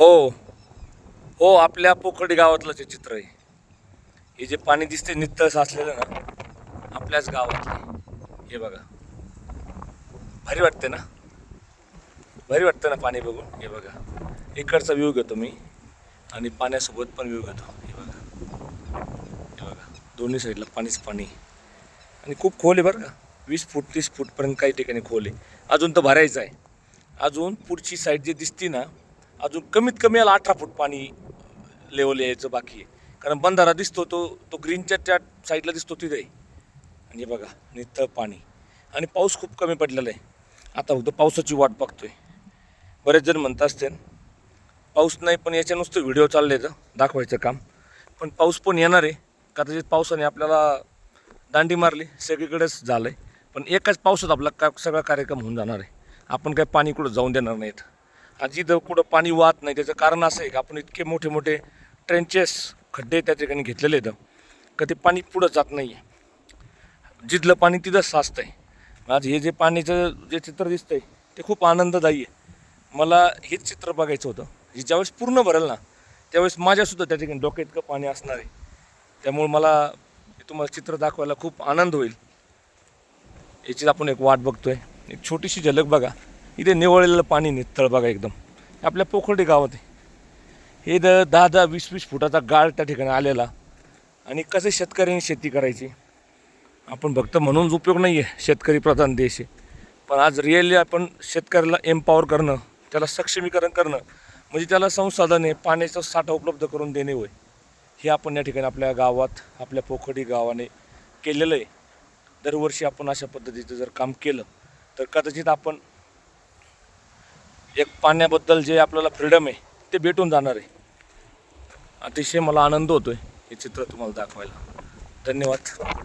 हो हो, आपल्या पोखर्डी गावातलंच हे चित्र आहे. हे जे पाणी दिसते नितळ साचलेलं ना, आपल्याच गावातलं. हे बघा, भारी वाटते ना, भारी वाटतं ना पाणी बघून. हे बघा, इकडचा व्ह्यू घेतो मी आणि पाण्यासोबत पण व्ह्यू घेतो. हे बघा, हे बघा, दोन्ही साईडला पाणीच पाणी आणि खूप खोल आहे बरं का. 20 फूट 30 फूटपर्यंत काही ठिकाणी खोल आहे. अजून तर भरायचं आहे. अजून पुढची साईड जी दिसती ना, अजून कमीत कमी याला 18 फूट पाणी लेवल यायचं बाकी आहे. कारण बंधारा दिसतो तो तो ग्रीनच्या त्या साईडला दिसतो तिथे. आणि बघा, नितळ पाणी आणि पाऊस खूप कमी पडलेला आहे. आता फक्त पावसाची वाट बघतोय. बरेच जण म्हणत असतील पाऊस नाही, पण याच्या नुसतं व्हिडिओ चालले तर दाखवायचं काम. पण पाऊस पण येणार आहे. कदाचित पावसाने आपल्याला दांडी मारली, सगळीकडेच झालं आहे. पण एकाच पावसात आपला सगळा कार्यक्रम होऊन जाणार आहे. आपण काय पाणी कुठं जाऊन देणार नाहीत. आज जिथं कुठं पाणी वाहत नाही त्याचं कारण असं आहे की आपण इतके मोठे मोठे ट्रेंचेस खड्डे त्या ठिकाणी घेतलेले आहेत का ते पाणी पुढं जात नाही आहे. जिथलं पाणी तिथंच साचतं आहे. आज हे जे पाणीचं जे चित्र दिसतंय ते खूप आनंददायी आहे. मला हेच चित्र बघायचं होतं. हे ज्यावेळेस पूर्ण भरेल ना, त्यावेळेस माझ्यासुद्धा त्या ठिकाणी डोक्यात इतकं पाणी असणार आहे. त्यामुळे मला तुम्हाला चित्र दाखवायला खूप आनंद होईल. याची आपण एक वाट बघतोय. एक छोटीशी झलक बघा. इथे निवळलेलं पाणी नितळ बघा एकदम. आपल्या पोखर्डी गावात आहे. हे 10-10 20-20 फुटाचा गाळ त्या ठिकाणी आलेला. आणि कसं शेतकऱ्यांनी शेती करायची. आपण फक्त म्हणून उपयोग नाही आहे, शेतकरी प्रधान देश आहे. पण आज रिअली आपण शेतकऱ्याला एम्पॉवर करणं, त्याला सक्षमीकरण करणं, म्हणजे त्याला संसाधने पाण्याचा साठा उपलब्ध करून देणे होय. हे आपण या ठिकाणी आपल्या गावात, आपल्या पोखर्डी गावाने केलेलं आहे. दरवर्षी आपण अशा पद्धतीचं जर काम केलं तर कदाचित आपण एक पाण्याबद्दल जे आपल्याला फ्रीडम आहे ते भेटून जाणार आहे. अतिशय मला आनंद होतोय हे चित्र तुम्हाला दाखवायला. धन्यवाद.